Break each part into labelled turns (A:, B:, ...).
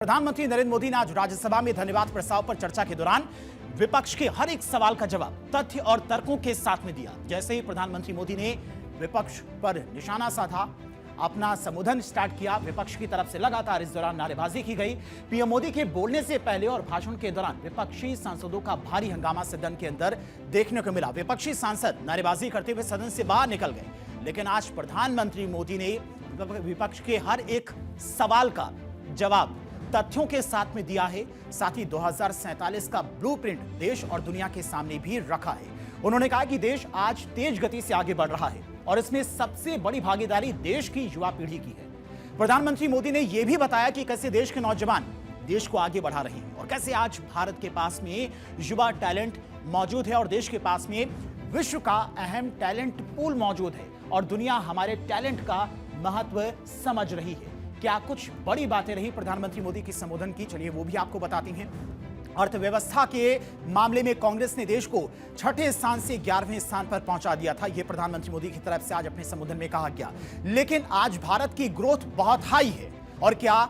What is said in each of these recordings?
A: प्रधानमंत्री नरेंद्र मोदी ने आज राज्यसभा में धन्यवाद प्रस्ताव पर चर्चा के दौरान विपक्ष के हर एक सवाल का जवाब तथ्य और तर्कों के साथ में दिया। जैसे ही प्रधानमंत्री मोदी ने विपक्ष पर निशाना साधा, अपना संबोधन स्टार्ट किया, विपक्ष की तरफ से लगातार इस दौरान नारेबाजी की गई। पीएम मोदी के बोलने से पहले और भाषण के दौरान विपक्षी सांसदों का भारी हंगामा सदन के अंदर देखने को मिला। विपक्षी सांसद नारेबाजी करते हुए सदन से बाहर निकल गए, लेकिन आज प्रधानमंत्री मोदी ने विपक्ष के हर एक सवाल का जवाब तथ्यों के साथ में दिया है। साथ ही 2047 का ब्लूप्रिंट देश और दुनिया के सामने भी रखा है। उन्होंने कहा कि देश आज तेज गति से आगे बढ़ रहा है और इसमें सबसे बड़ी भागीदारी देश की युवा पीढ़ी की है। प्रधानमंत्री मोदी ने यह भी बताया कि कैसे देश के नौजवान देश को आगे बढ़ा रहे हैं और कैसे आज भारत के पास में युवा टैलेंट मौजूद है और देश के पास में विश्व का अहम टैलेंट पूल मौजूद है और दुनिया हमारे टैलेंट का महत्व समझ रही है। क्या कुछ बड़ी बातें रही प्रधानमंत्री मोदी की संबोधन की, चलिए वो भी आपको बताती हैं। अर्थव्यवस्था के मामले में कांग्रेस ने देश को छठे स्थान से 11वें स्थान पर पहुंचा दिया था, यह प्रधानमंत्री मोदी की तरफ से आज अपने संबोधन में कहा गया। लेकिन आज भारत की ग्रोथ बहुत हाई है और क्या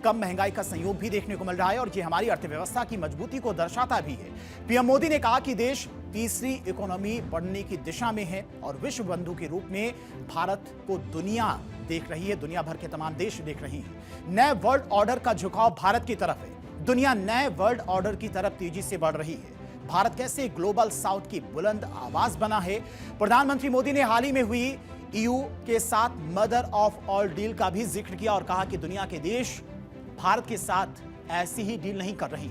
A: कम महंगाई का संयोग भी देखने को मिल रहा है और ये हमारी अर्थव्यवस्था की मजबूती को दर्शाता भी है। पीएम मोदी ने कहा कि देश तीसरी इकोनॉमी बढ़ने की दिशा में है और विश्व बंधु के रूप में भारत को दुनिया देख रही है, दुनिया भर के तमाम देश देख रही हैं। नए वर्ल्ड ऑर्डर का झुकाव भारत की तरफ है। दुनिया नए वर्ल्ड ऑर्डर की तरफ तेजी से बढ़ रही है। भारत कैसे ग्लोबल साउथ की बुलंद आवाज बना है। प्रधानमंत्री मोदी ने हाल ही में हुई ईयू के साथ मदर ऑफ ऑल डील का भी जिक्र किया और कहा कि दुनिया के देश भारत के साथ ऐसी ही डील नहीं कर रही।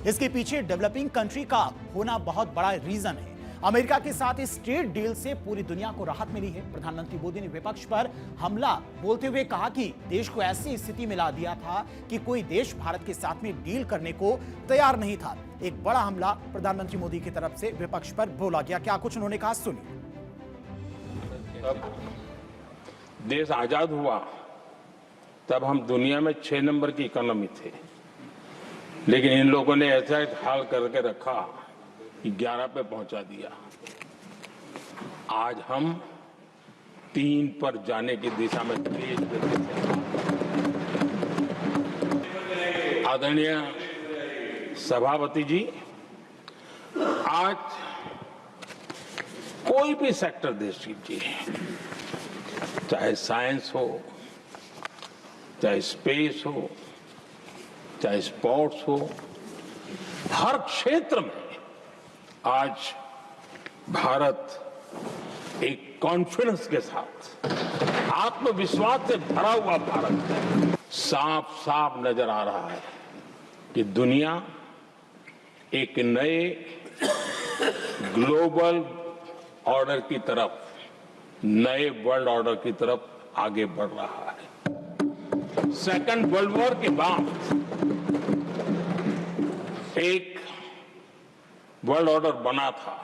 A: इसके पीछे डेवलपिंग कंट्री का होना बहुत बड़ा रीजन है। अमेरिका के साथ इस ट्रेड डील से पूरी दुनिया को राहत मिली है। प्रधानमंत्री मोदी ने विपक्ष पर हमला बोलते हुए कहा कि देश को ऐसी स्थिति में ला दिया था कि कोई देश भारत के साथ में डील करने को तैयार नहीं था। एक बड़ा हमला प्रधानमंत्री मोदी की तरफ से विपक्ष पर बोला गया। क्या कुछ उन्होंने कहा, सुनिए।
B: देश आजाद हुआ तब हम दुनिया में 6 नंबर की इकोनॉमी थे, लेकिन इन लोगों ने ऐसा हाल करके रखा कि 11 पे पहुंचा दिया। आज हम 3 पर जाने की दिशा में तेज गति से। आदरणीय सभापति जी, आज कोई भी सेक्टर देश कीजिए, चाहे साइंस हो, चाहे स्पेस हो, चाहे स्पोर्ट्स हो, हर क्षेत्र में आज भारत एक कॉन्फिडेंस के साथ, आत्मविश्वास से भरा हुआ भारत है। साफ साफ नजर आ रहा है कि दुनिया एक नए ग्लोबल ऑर्डर की तरफ, नए वर्ल्ड ऑर्डर की तरफ आगे बढ़ रहा है। सेकेंड वर्ल्ड वॉर के बाद एक वर्ल्ड ऑर्डर बना था,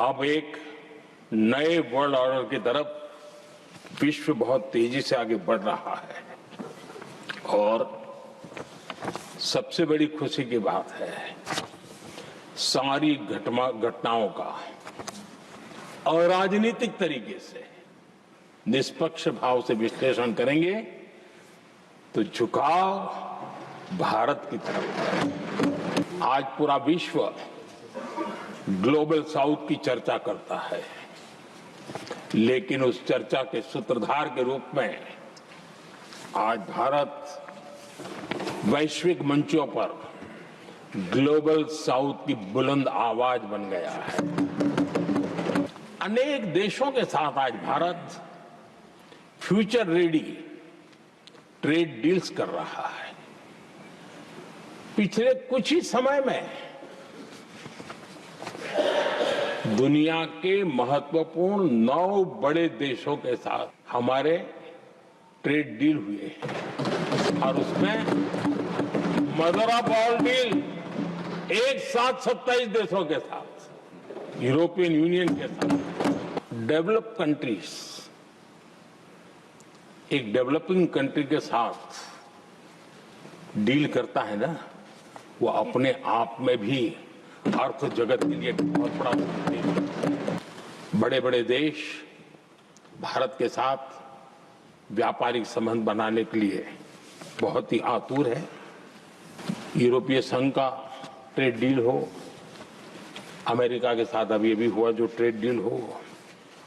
B: अब एक नए वर्ल्ड ऑर्डर की तरफ विश्व बहुत तेजी से आगे बढ़ रहा है। और सबसे बड़ी खुशी की बात है, सारी घटनाओं का और राजनीतिक तरीके से निष्पक्ष भाव से विश्लेषण करेंगे तो झुकाव भारत की तरफ है। आज पूरा विश्व ग्लोबल साउथ की चर्चा करता है, लेकिन उस चर्चा के सूत्रधार के रूप में आज भारत वैश्विक मंचों पर ग्लोबल साउथ की बुलंद आवाज बन गया है। अनेक देशों के साथ आज Bharat future ready trade deals कर रहा है। पिछले कुछ ही समय में दुनिया के महत्वपूर्ण 9 बड़े देशों के साथ हमारे ट्रेड डील हुए हैं और उसमें मदर ऑफ ऑल डील एक साथ 27 देशों के साथ, यूरोपियन यूनियन के साथ। डेवलप कंट्रीज एक डेवलपिंग कंट्री के साथ डील करता है ना, वो अपने आप में भी अर्थ जगत के लिए बहुत बड़ा है। बड़े बड़े देश भारत के साथ व्यापारिक संबंध बनाने के लिए बहुत ही आतुर है। यूरोपीय संघ का ट्रेड डील हो, अमेरिका के साथ अभी हुआ जो ट्रेड डील हो,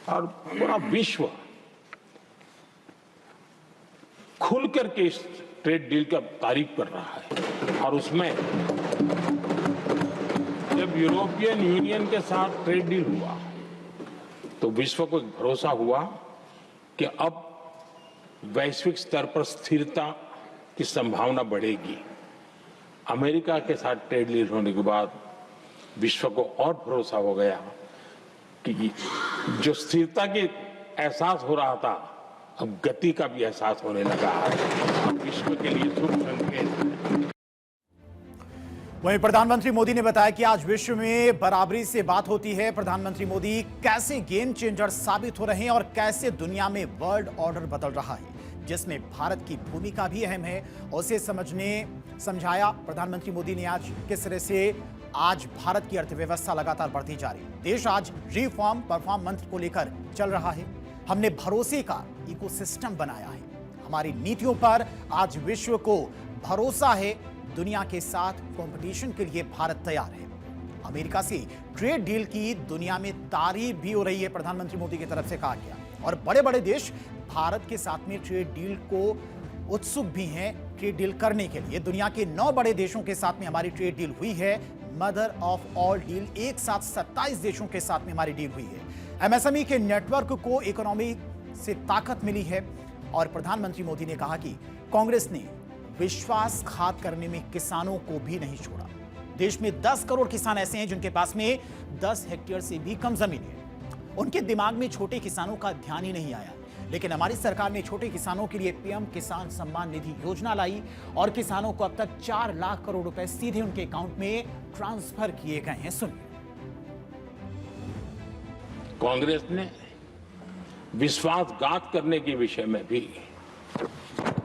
B: और पूरा विश्व खुल करके इस ट्रेड डील का तारीफ कर रहा है। और उसमें जब यूरोपियन यूनियन के साथ ट्रेड डील हुआ तो विश्व को भरोसा हुआ कि अब वैश्विक स्तर पर स्थिरता की संभावना बढ़ेगी। अमेरिका के साथ ट्रेड डील होने के बाद विश्व को और भरोसा हो गया कि जो स्थिरता की एहसास हो रहा था, अब गति का भी एहसास होने लगा है। अब विश्व के लिए शुभ संकेत है।
A: वहीं प्रधानमंत्री मोदी ने बताया कि आज विश्व में बराबरी से बात होती है। प्रधानमंत्री मोदी कैसे गेम चेंजर साबित हो रहे हैं और कैसे दुनिया में वर्ल्ड ऑर्डर बदल रहा है, जिसमें भारत की भूमिका भी अहम है, उसे समझाया। प्रधानमंत्री मोदी ने आज किस तरह से आज भारत की अर्थव्यवस्था लगातार बढ़ती जा रही है। देश आज रिफॉर्म परफॉर्म मंत्र को लेकर चल रहा है। हमने भरोसे का इकोसिस्टम बनाया है। हमारी नीतियों पर आज विश्व को भरोसा है। दुनिया के साथ कंपटीशन के लिए भारत तैयार है। अमेरिका से ट्रेड डील की दुनिया में तारीफ भी हो रही है, प्रधानमंत्री मोदी की तरफ से कहा गया। और बड़े बड़े देश भारत के साथ में ट्रेड डील को उत्सुक भी हैं ट्रेड डील करने के लिए। दुनिया के 9 बड़े देशों के साथ में हमारी ट्रेड डील हुई है। मदर ऑफ ऑल डील, एक साथ 27 देशों के साथ में हमारी डील हुई है। एमएसएमई के नेटवर्क को इकोनॉमी से ताकत मिली है। और प्रधानमंत्री मोदी ने कहा कि कांग्रेस ने विश्वासघात करने में किसानों को भी नहीं छोड़ा। देश में 10 करोड़ किसान ऐसे हैं जिनके पास में 10 हेक्टेयर से भी कम जमीन है। उनके दिमाग में छोटे किसानों का ध्यान ही नहीं आया। लेकिन हमारी सरकार ने छोटे किसानों के लिए पीएम किसान सम्मान निधि योजना लाई और किसानों को अब तक 4 लाख करोड़ रुपए सीधे उनके अकाउंट में ट्रांसफर किए गए हैं। सुनिए।
B: कांग्रेस ने विश्वासघात करने के विषय में भी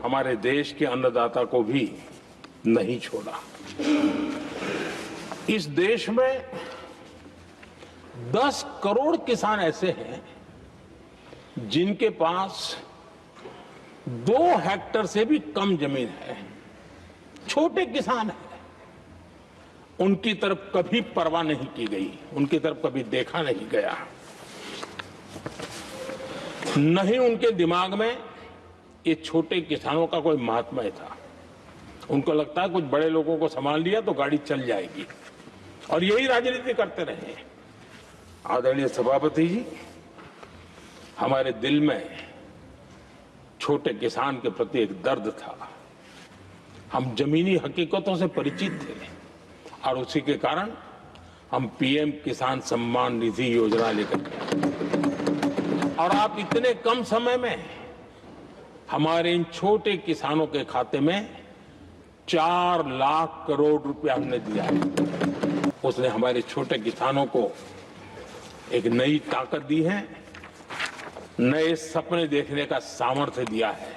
B: हमारे देश के अन्नदाता को भी नहीं छोड़ा। इस देश में 10 करोड़ किसान ऐसे हैं जिनके पास 2 हेक्टेयर से भी कम जमीन है। छोटे किसान हैं। उनकी तरफ कभी परवाह नहीं की गई, उनकी तरफ कभी देखा नहीं गया। नहीं उनके दिमाग में ये छोटे किसानों का कोई महात्म्य था। उनको लगता है कुछ बड़े लोगों को संभाल लिया तो गाड़ी चल जाएगी, और यही राजनीति करते रहे। आदरणीय सभापति जी, हमारे दिल में छोटे किसान के प्रति एक दर्द था। हम जमीनी हकीकतों से परिचित थे और उसी के कारण हम पीएम किसान सम्मान निधि योजना लेकर गए। और आप इतने कम समय में हमारे इन छोटे किसानों के खाते में 4 लाख करोड़ रुपया हमने दिया है। उसने हमारे छोटे किसानों को एक नई ताकत दी है, नए सपने देखने का सामर्थ्य दिया है।